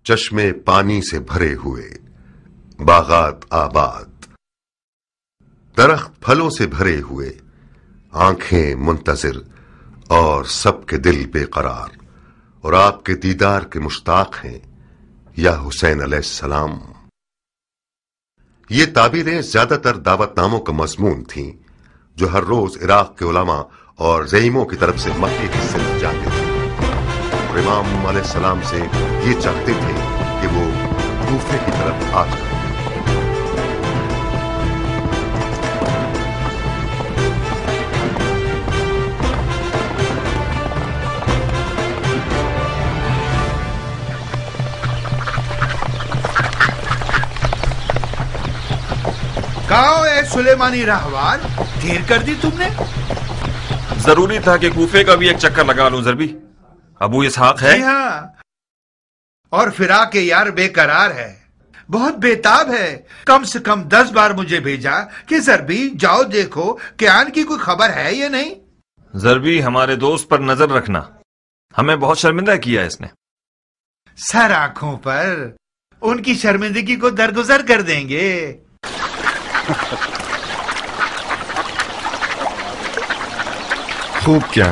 چشمے پانی سے بھرے ہوئے، باغات آباد، درخت پھلوں سے بھرے ہوئے، آنکھیں منتظر اور سب کے دل بے قرار، اور آپ کے دیدار کے مشتاق ہیں یا حسین علیہ السلام۔ یہ تعبیریں زیادہ تر دعوت ناموں کا مضمون تھیں جو ہر روز عراق کے علماء اور زعیموں کی طرف سے مکی کی سمت جاتے تھے، اور امام علیہ السلام سے یہ چاہتے تھے کہ وہ کوفے کی طرف آ جائیں۔ کہاں اے سلیمانی راہوان، دیر کر دی تم نے؟ ضروری تھا کہ کوفے کا بھی ایک چکر لگا لوں ضربی۔ ابو اسحاق ہے؟ جی ہاں، اور فراق یار بے قرار ہے، بہت بےتاب ہے۔ کم سے کم 10 بار مجھے بھیجا کہ ضربی جاؤ دیکھو کہ آن کی کوئی خبر ہے یا نہیں۔ ضربی، ہمارے دوست پر نظر رکھنا، ہمیں بہت شرمندہ کیا اس نے۔ سر آنکھوں پر، ان کی شرمندگی کو درگزر کر دیں گے۔ خوب کیا،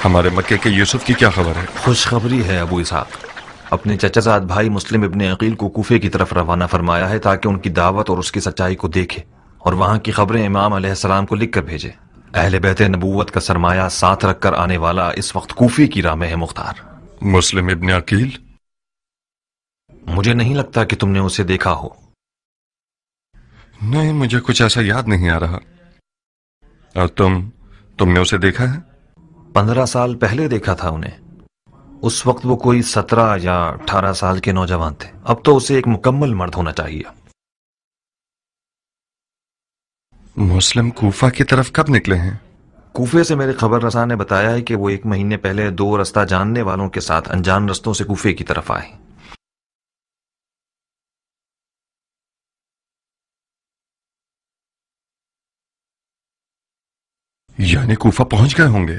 ہمارے مکے کے یوسف کی کیا خبر ہے؟ خوشخبری ہے ابو اسحاق، اپنے چچا زاد بھائی مسلم ابن عقیل کو کوفے کی طرف روانہ فرمایا ہے تاکہ ان کی دعوت اور اس کی سچائی کو دیکھے اور وہاں کی خبریں امام علیہ السلام کو لکھ کر بھیجے۔ اہل بیت نبوت کا سرمایہ ساتھ رکھ کر آنے والا اس وقت کوفے کی راہ میں ہے مختار۔ مسلم ابن عقیل؟ مجھے نہیں لگتا کہ تم نے اسے دیکھا ہو۔ نہیں، مجھے کچھ ایسا یاد نہیں آ رہا۔ اور تم نے اسے دیکھا ہے؟ 15 سال پہلے دیکھا تھا انہیں، اس وقت وہ کوئی 17 یا 18 سال کے نوجوان تھے، اب تو اسے ایک مکمل مرد ہونا چاہیے۔ مسلم کوفہ کی طرف کب نکلے ہیں؟ کوفے سے میرے خبر رساں نے بتایا ہے کہ وہ 1 مہینے پہلے 2 رستہ جاننے والوں کے ساتھ انجان رستوں سے کوفے کی طرف آئے۔ یعنی کوفہ پہنچ گئے ہوں گے؟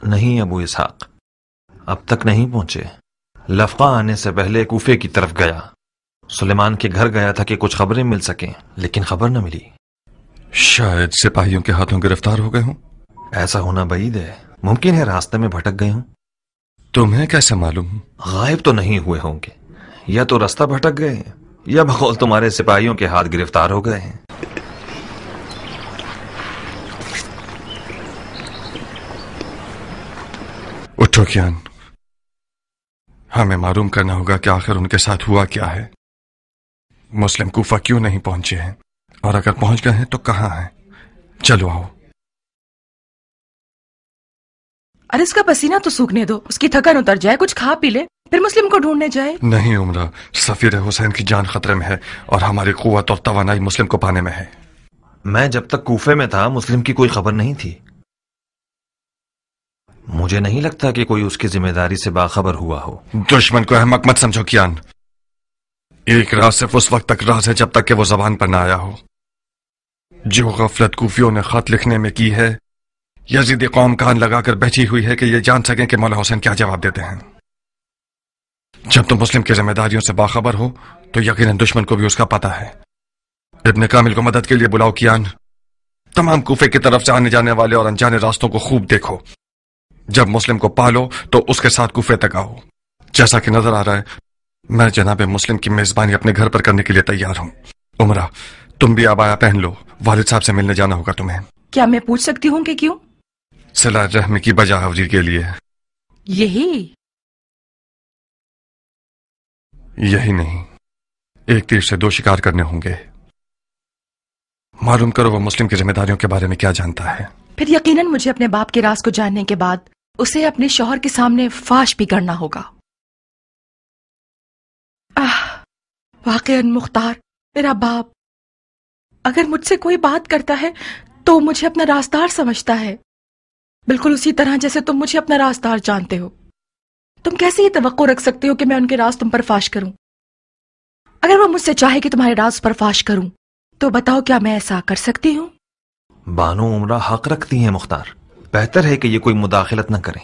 نہیں ابو اسحاق، اب تک نہیں پہنچے۔ لفقہ آنے سے پہلے کوفے کی طرف گیا، سلیمان کے گھر گیا تھا کہ کچھ خبریں مل سکیں، لیکن خبر نہ ملی۔ شاید سپاہیوں کے ہاتھوں گرفتار ہو گئے ہوں۔ ایسا ہونا بعید ہے، ممکن ہے راستے میں بھٹک گئے ہوں۔ تمہیں کیسے معلوم؟ غائب تو نہیں ہوئے ہوں گے، یا تو راستہ بھٹک گئے ہیں یا بقول تمہارے سپاہیوں کے ہاتھ گرفتار ہو گئے ہیں۔ اٹھو کیان، ہمیں معلوم کرنا ہوگا کہ آخر ان کے ساتھ ہوا کیا ہے۔ مسلم کوفہ کیوں نہیں پہنچے ہیں، اور اگر پہنچ گئے ہیں تو کہاں ہیں؟ چلو آؤ۔ ارے اس کا پسینہ تو سوکھنے دو، اس کی تھکن اتر جائے، کچھ کھا پی لے، پھر مسلم کو ڈھونڈنے جائے۔ نہیں عمرہ، سفیر حسین کی جان خطرے میں ہے اور ہماری قوت اور توانائی مسلم کو پانے میں ہے۔ میں جب تک کوفے میں تھا مسلم کی کوئی خبر نہیں تھی، مجھے نہیں لگتا کہ کوئی اس کی ذمہ داری سے باخبر ہوا ہو۔ دشمن کو احمق مت سمجھو کیان، ایک راز صرف اس وقت تک راز ہے جب تک کہ وہ زبان پر نہ آیا ہو۔ جو غفلت کوفیوں نے خط لکھنے میں کی ہے، یزیدی قوم کان لگا کر بیٹھی ہوئی ہے کہ یہ جان سکیں کہ مولا حسین کیا جواب دیتے ہیں۔ جب تم مسلم کی ذمہ داریوں سے باخبر ہو تو یقیناً دشمن کو بھی اس کا پتہ ہے۔ ابن کامل کو مدد کے لیے بلاؤ کیان، تمام کوفے کی طرف سے آنے جانے والے اور انجانے راستوں کو خوب دیکھو۔ جب مسلم کو پالو تو اس کے ساتھ کوفے تک آؤ۔ جیسا کہ نظر آ رہا ہے میں جناب مسلم کی میزبانی اپنے گھر پر کرنے کے لیے تیار ہوں۔ عمرہ، تم بھی عبایا پہن لو، والد صاحب سے ملنے جانا ہوگا تمہیں۔ کیا میں پوچھ سکتی ہوں کہ کیوں؟ صلہ رحمی کی بجا حوری کے لیے۔ یہی نہیں، ایک تیر سے 2 شکار کرنے ہوں گے۔ معلوم کرو وہ مسلم کی ذمہ داریوں کے بارے میں کیا جانتا ہے۔ پھر یقیناً مجھے اپنے باپ کے راز کو جاننے کے بعد اسے اپنے شوہر کے سامنے فاش بھی کرنا ہوگا۔ واقعاً مختار، میرا باپ اگر مجھ سے کوئی بات کرتا ہے تو مجھے اپنا رازدار سمجھتا ہے، بالکل اسی طرح جیسے تم مجھے اپنا رازدار جانتے ہو۔ تم کیسے یہ توقع رکھ سکتے ہو کہ میں ان کے راز تم پر فاش کروں؟ اگر وہ مجھ سے چاہے کہ تمہارے راز پر فاش کروں تو بتاؤ کیا میں ایسا کر سکتی ہوں؟ بانو عمرہ حق رکھتی ہیں مختار، بہتر ہے کہ یہ کوئی مداخلت نہ کریں۔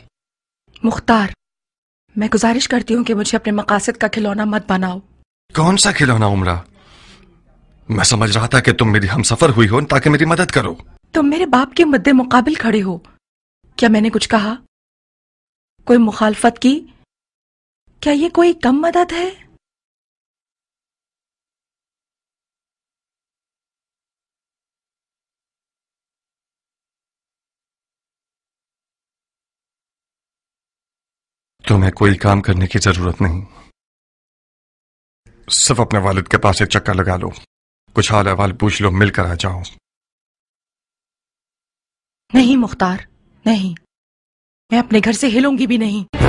مختار، میں گزارش کرتی ہوں کہ مجھے اپنے مقاصد کا کھلونا مت بناؤ۔ کون سا کھلونا عمرہ؟ میں سمجھ رہا تھا کہ تم میری ہم سفر ہوئی ہو تاکہ میری مدد کرو۔ تم میرے باپ کے مد مقابل کھڑے ہو۔ کیا میں نے کچھ کہا؟ کوئی مخالفت کی؟ کیا یہ کوئی کم مدد ہے؟ تمہیں کوئی کام کرنے کی ضرورت نہیں، صرف اپنے والد کے پاس ایک چکر لگا لو، کچھ حال احوال پوچھ لو، مل کر آ جاؤ۔ نہیں مختار، نہیں، میں اپنے گھر سے ہلوں گی بھی نہیں۔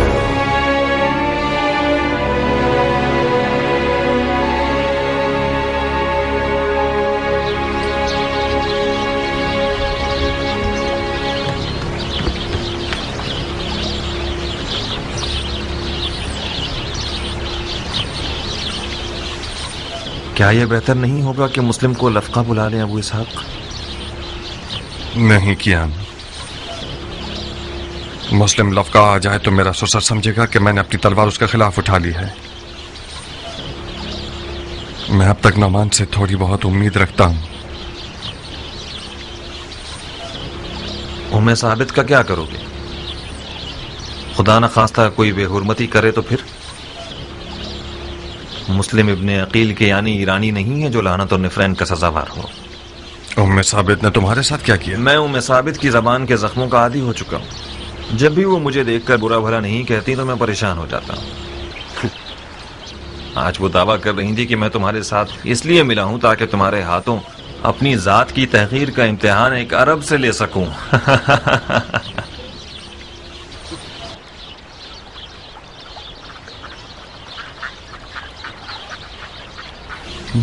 کیا یہ بہتر نہیں ہوگا کہ مسلم کو لفقہ بلا لیں ابو اسحاق؟ نہیں کیا، مسلم لفقہ آ جائے تو میرا سسر سمجھے گا کہ میں نے اپنی تلوار اس کے خلاف اٹھا لی ہے۔ میں اب تک نعمان سے تھوڑی بہت امید رکھتا ہوں۔ ام ثابت کا کیا کرو گے؟ خدا نہ خواستہ کوئی بے حرمتی کرے تو پھر؟ مسلم ابن عقیل کے یعنی ایرانی نہیں ہے جو لعنت اور نفرین کا سزاوار ہو۔ ام ثابت نے تمہارے ساتھ کیا کیا؟ میں ام ثابت کی زبان کے زخموں کا عادی ہو چکا ہوں۔ جب بھی وہ مجھے دیکھ کر برا بھلا نہیں کہتی تو میں پریشان ہو جاتا ہوں۔ آج وہ دعویٰ کر رہی تھی کہ میں تمہارے ساتھ اس لیے ملا ہوں تاکہ تمہارے ہاتھوں اپنی ذات کی تحقیر کا امتحان ایک عرب سے لے سکوں۔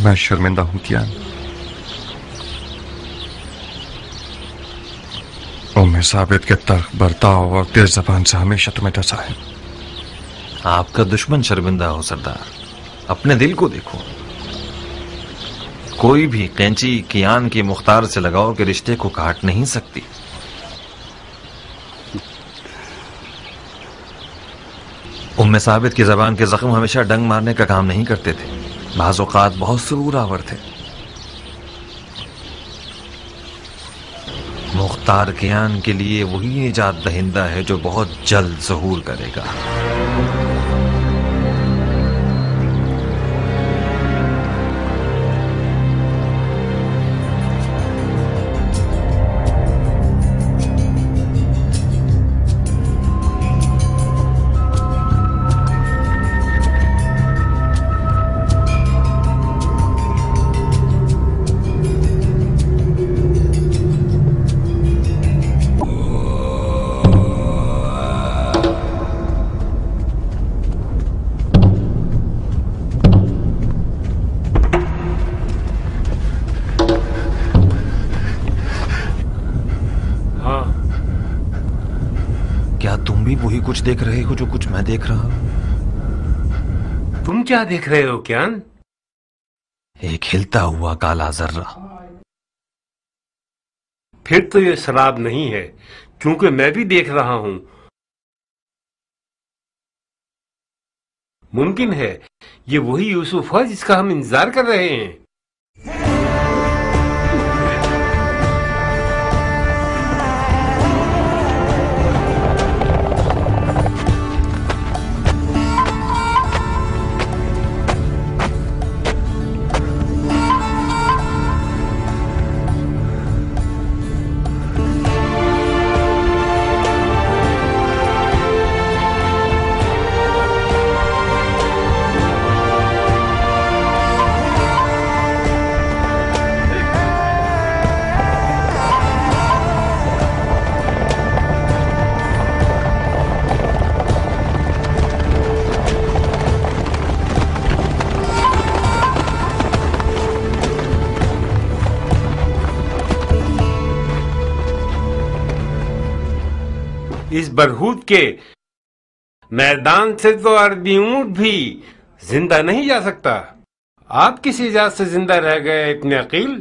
میں شرمندہ ہوں کیا؟ ام ثابت کے تلخ برتاؤ اور تیز زبان سے ہمیشہ تمہیں ڈسا ہے۔ آپ کا دشمن شرمندہ ہو سردار، اپنے دل کو دیکھو۔ کوئی بھی قینچی کیان کی مختار سے لگاؤ کہ رشتے کو کاٹ نہیں سکتی۔ ام ثابت کی زبان کے زخم ہمیشہ ڈنگ مارنے کا کام نہیں کرتے تھے، بعض اوقات بہت سرور آور تھے۔ مختار کیان کے لیے وہی نجات دہندہ ہے جو بہت جلد ظہور کرے گا۔ وہی کچھ دیکھ رہے ہو جو کچھ میں دیکھ رہا ہوں؟ تم کیا دیکھ رہے ہو کیان؟ ایک ہلتا ہوا کالا ذرہ۔ پھر تو یہ سراب نہیں ہے، کیونکہ میں بھی دیکھ رہا ہوں۔ ممکن ہے یہ وہی یوسف ہے جس کا ہم انتظار کر رہے ہیں۔ اس برہوت کے میدان سے تو عربی اونٹ بھی زندہ نہیں جا سکتا۔ آپ کس اجازت سے زندہ رہ گئے ابن عقیل؟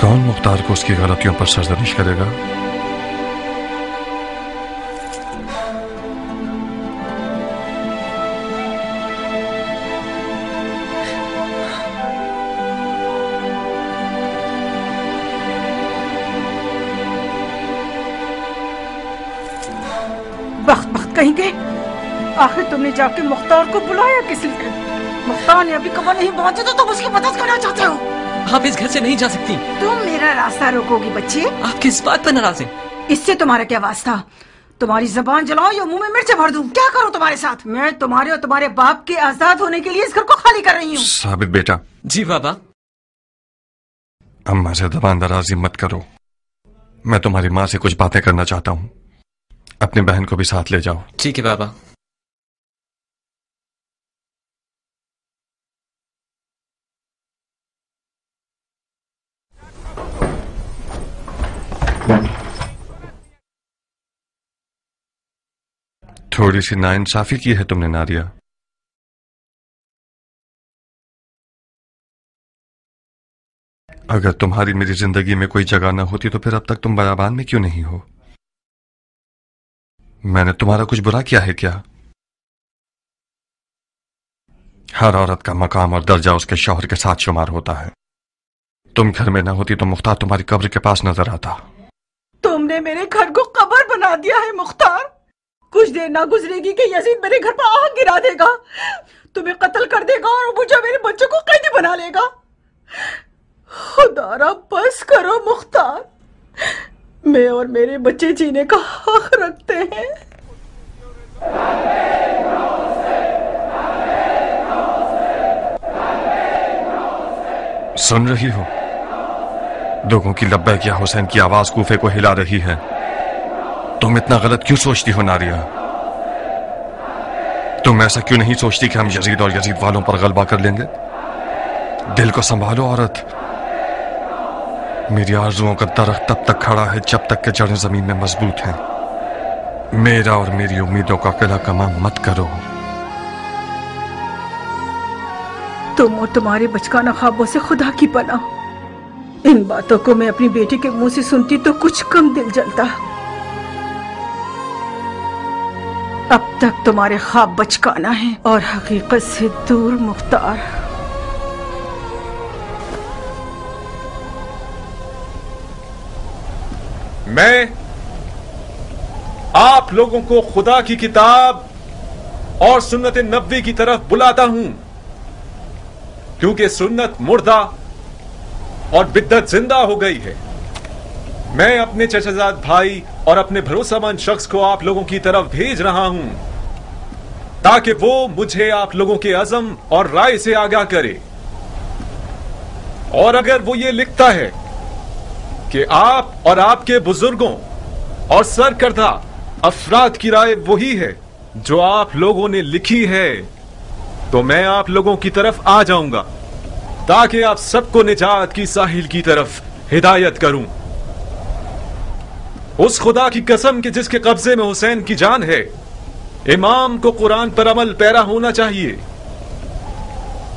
کون مختار کو اس کی غلطیوں پر سرزنش کرے گا؟ وقت کہیں گے، آخر تم نے جا کے مختار کو بلایا کس لیے؟ مختار نے ابھی کبھی نہیں پہنچے تو تم اس کی مدد کرنا چاہتے ہو؟ آپ اس گھر سے نہیں جا سکتی۔ تم میرا راستہ روکو گی بچے؟ آپ کس بات پر ناراض ہیں؟ اس سے تمہارا کیا واسطہ؟ تمہاری زبان جلاؤ یا منہ میں مرچیں بھر دوں؟ کیا کروں تمہارے ساتھ؟ میں تمہارے اور تمہارے باپ کے آزاد ہونے کے لیے اس گھر کو خالی کر رہی ہوں۔ ثابت بیٹا۔ جی بابا۔ اماں سے زبان درازی مت کرو، میں تمہاری ماں سے کچھ باتیں کرنا چاہتا ہوں، اپنی بہن کو بھی ساتھ لے جاؤ۔ ٹھیک ہے بابا۔ تھوڑی سی ناانصافی کی ہے تم نے ناریہ۔ اگر تمہاری میری زندگی میں کوئی جگہ نہ ہوتی تو پھر اب تک تم بیابان میں کیوں نہیں ہو؟ میں نے تمہارا کچھ برا کیا ہے کیا؟ ہر عورت کا مقام اور درجہ اس کے شوہر کے ساتھ شمار ہوتا ہے۔ تم گھر میں نہ ہوتی تو مختار تمہاری قبر کے پاس نظر آتا۔ تم نے میرے گھر کو قبر بنا دیا ہے مختار۔ کچھ دیر نہ گزرے گی کہ یزید میرے گھر پر آگ گرا دے گا، تمہیں قتل کر دے گا اور مجھے میرے بچوں کو قیدی بنا لے گا۔ خدا را بس کرو مختار، میں اور میرے بچے جینے کا حق رکھتے ہیں۔ سن رہی ہو؟ لوگوں کی لبیک یا حسین کی آواز کوفے کو ہلا رہی ہے۔ تم اتنا غلط کیوں سوچتی ہو ناریہ؟ تم ایسا کیوں نہیں سوچتی کہ ہم یزید اور یزید والوں پر غلبہ کر لیں گے؟ دل کو سنبھالو عورت۔ میری آرزوؤں کا درخت تب تک کھڑا ہے جب تک کہ جڑیں زمین میں مضبوط ہیں۔ میرا اور میری امیدوں کا قلعہ کماں مت کرو۔ تم اور تمہارے بچگانہ خوابوں سے خدا کی پناہ، ان باتوں کو میں اپنی بیٹی کے منہ سے سنتی تو کچھ کم دل جلتا۔ اب تک تمہارے خواب بچگانہ ہیں اور حقیقت سے دور مختار۔ میں آپ لوگوں کو خدا کی کتاب اور سنت نبوی کی طرف بلاتا ہوں، کیونکہ سنت مردہ اور بدعت زندہ ہو گئی ہے۔ میں اپنے چچا زاد بھائی اور اپنے بھروسہ مند شخص کو آپ لوگوں کی طرف بھیج رہا ہوں تاکہ وہ مجھے آپ لوگوں کے عزم اور رائے سے آگاہ کرے، اور اگر وہ یہ لکھتا ہے کہ آپ اور آپ کے بزرگوں اور سرکردہ افراد کی رائے وہی ہے جو آپ لوگوں نے لکھی ہے، تو میں آپ لوگوں کی طرف آ جاؤں گا تاکہ آپ سب کو نجات کی ساحل کی طرف ہدایت کروں۔ اس خدا کی قسم کہ جس کے قبضے میں حسین کی جان ہے، امام کو قرآن پر عمل پیرا ہونا چاہیے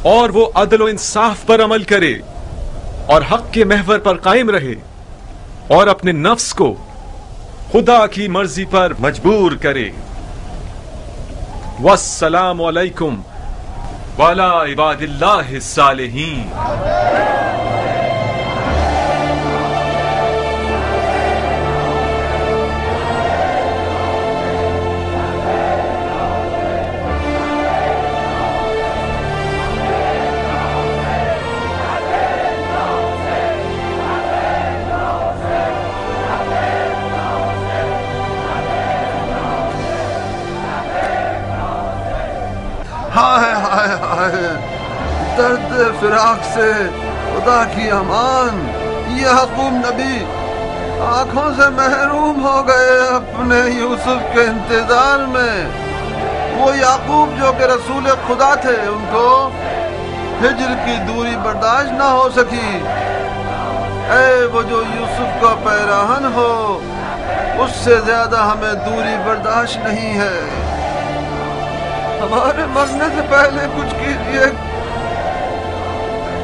اور وہ عدل و انصاف پر عمل کرے اور حق کے محور پر قائم رہے اور اپنے نفس کو خدا کی مرضی پر مجبور کرے۔ والسلام علیکم وعلی عباد اللہ الصالحین۔ ہائے ہائے ہائے، درد فراق سے خدا کی امان۔ یعقوب نبی آنکھوں سے محروم ہو گئے اپنے یوسف کے انتظار میں۔ وہ یعقوب جو کہ رسول خدا تھے، ان کو ہجر کی دوری برداشت نہ ہو سکی۔ اے وہ جو یوسف کا پیراہن ہو، اس سے زیادہ ہمیں دوری برداشت نہیں ہے۔ ہمارے مرنے سے پہلے کچھ کیجیے،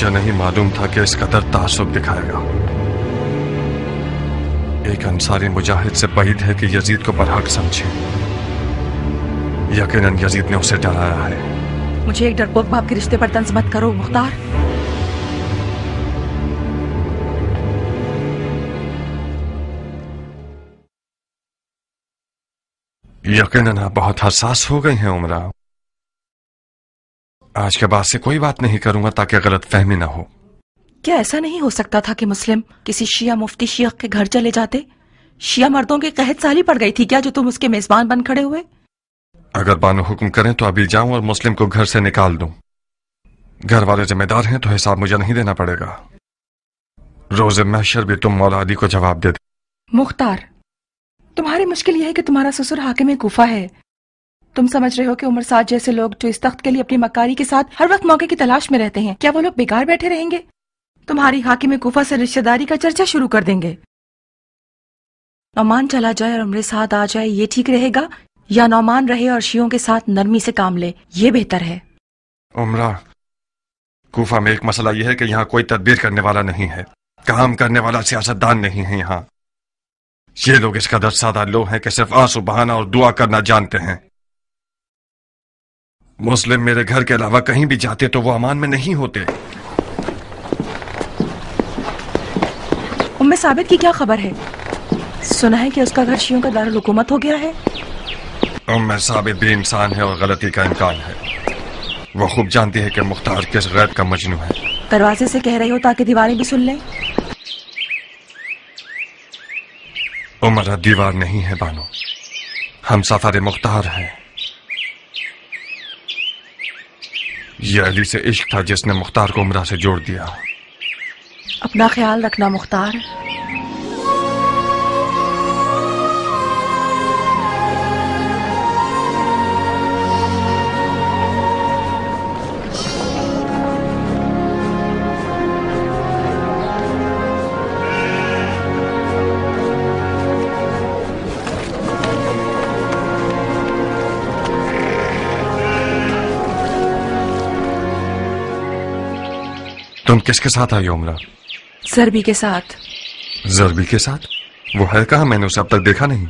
مجھے نہیں معلوم تھا کہ اس قدر تعصب دکھائے گا. ایک انصاری مجاہد سے بعید ہے کہ یزید کو برحق سمجھے. یقیناً یزید نے اسے ڈرایا ہے. مجھے ایک ڈرپوک باپ کے رشتے پر طنز مت کرو مختار. یقیناً آپ بہت حساس ہو گئی ہیں عمرہ. آج کے بعد سے کوئی بات نہیں کروں گا تاکہ غلط فہمی نہ ہو. کیا ایسا نہیں ہو سکتا تھا کہ مسلم کسی شیعہ مفتی شیخ کے گھر چلے جاتے؟ شیعہ مردوں کی قحط سالی پڑ گئی تھی کیا جو تم اس کے میزبان بن کھڑے ہوئے؟ اگر بانو حکم کریں تو ابھی جاؤں اور مسلم کو گھر سے نکال دوں. گھر والے ذمہ دار ہیں تو حساب مجھے نہیں دینا پڑے گا. روز محشر بھی تم مولا علی کو جواب دے دے. مختار، تمہاری مشکل یہ ہے کہ تمہارا سسر حاکم کوفہ ہے. تم سمجھ رہے ہو کہ عمر سعد جیسے لوگ جو اس تخت کے لیے اپنی مکاری کے ساتھ ہر وقت موقع کی تلاش میں رہتے ہیں، کیا وہ لوگ بیکار بیٹھے رہیں گے؟ تمہاری حاکم کوفہ سے رشتہ داری کا چرچا شروع کر دیں گے. نعمان چلا جائے اور عمر سعد آ جائے یہ ٹھیک رہے گا، یا نعمان رہے اور شیعوں کے ساتھ نرمی سے کام لے؟ یہ بہتر ہے. عمرہ، کوفہ میں ایک مسئلہ یہ ہے کہ یہاں کوئی تدبیر کرنے والا نہیں ہے، کام کرنے والا سیاستدان نہیں ہے. یہاں یہ لوگ اس قدر سادہ لوگ ہیں کہ صرف آنسو بہانا اور دعا کرنا جانتے ہیں. مسلم میرے گھر کے علاوہ کہیں بھی جاتے تو وہ امان میں نہیں ہوتے. ام ثابت کی کیا خبر ہے؟ سنا ہے کہ اس کا گھر شیعوں کا دارالحکومت ہو گیا ہے. ام ثابت بھی انسان ہے اور غلطی کا امکان ہے. وہ خوب جانتی ہے کہ مختار کس غیب کا مجنو ہے. دروازے سے کہہ رہی ہو تاکہ دیواریں بھی سن لیں؟ عمرہ دیوار نہیں ہے بانو، ہم سفر مختار ہیں. یہ علی سے عشق تھا جس نے مختار کو عمرہ سے جوڑ دیا. اپنا خیال رکھنا مختار. تم کس کے ساتھ آئی عمرہ؟ زربی کے ساتھ. زربی کے ساتھ؟ وہ ہے کہاں؟ میں نے اسے اب تک دیکھا نہیں.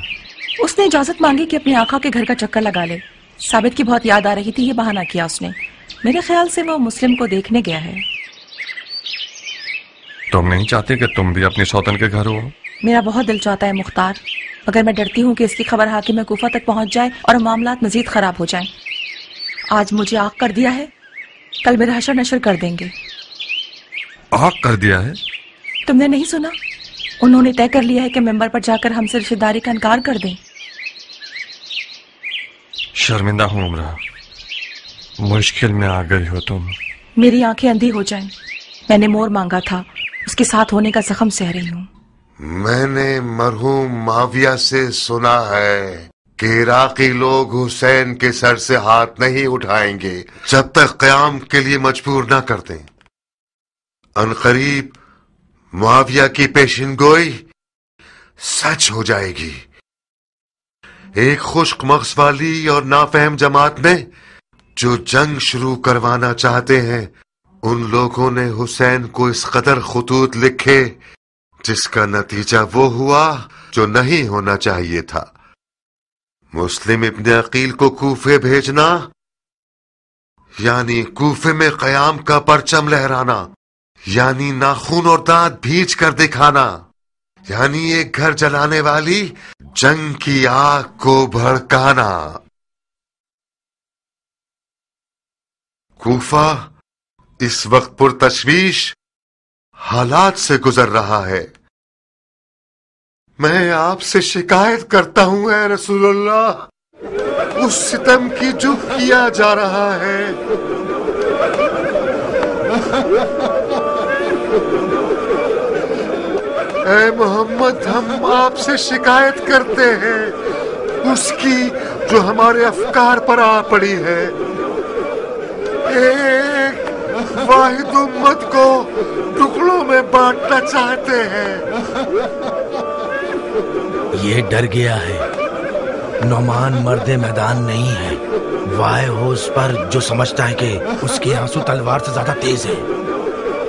اس نے اجازت مانگی کہ اپنی آقا کے گھر کا چکر لگا لے. ثابت کی بہت یاد آ رہی تھی، یہ بہانہ کیا اس نے. میرے خیال سے وہ مسلم کو دیکھنے گیا ہے. تم نہیں چاہتے کہ تم بھی اپنی سوتن کے گھر ہو؟ میرا بہت دل چاہتا ہے مختار، مگر میں ڈرتی ہوں کہ اس کی خبر حاکم کوفہ تک پہنچ جائے اور معاملات مزید خراب ہو جائیں. آج مجھے آگ کر دیا ہے، کل میرا حشر نشر کر دیں گے. آگ کر دیا ہے؟ تم نے نہیں سنا؟ انہوں نے طے کر لیا ہے کہ ممبر پر جا کر ہم سے رشتہ داری کا انکار کر دیں. شرمندہ ہوں عمرہ، مشکل میں آ گئی ہو تم. میری آنکھیں اندھی ہو جائیں. میں نے مور مانگا تھا، اس کے ساتھ ہونے کا زخم سہ رہی ہوں. میں نے مرحوم معاویہ سے سنا ہے کہ عراقی لوگ حسین کے سر سے ہاتھ نہیں اٹھائیں گے جب تک قیام کے لیے مجبور نہ کر دیں. عنقریب معاویہ کی پیشن گوئی سچ ہو جائے گی. ایک خشک مغز والی اور نافہم جماعت میں جو جنگ شروع کروانا چاہتے ہیں، ان لوگوں نے حسین کو اس قدر خطوط لکھے جس کا نتیجہ وہ ہوا جو نہیں ہونا چاہیے تھا. مسلم ابن عقیل کو کوفے بھیجنا یعنی کوفے میں قیام کا پرچم لہرانا، یعنی ناخون اور دانت بھیج کر دکھانا، یعنی ایک گھر جلانے والی جنگ کی آگ کو بھڑکانا. کوفہ اس وقت پرتشویش حالات سے گزر رہا ہے. میں آپ سے شکایت کرتا ہوں اے رسول اللہ، اس ستم کی جو کیا جا رہا ہے. اے محمد، ہم آپ سے شکایت کرتے ہیں اس کی جو ہمارے افکار پر آ پڑی ہے. ایک واحد امت کو ٹکڑوں میں بانٹنا چاہتے ہیں. یہ ڈر گیا ہے. نعمان مرد میدان نہیں ہے. وائے ہو اس پر جو سمجھتا ہے کہ اس کے آنسو تلوار سے زیادہ تیز ہے.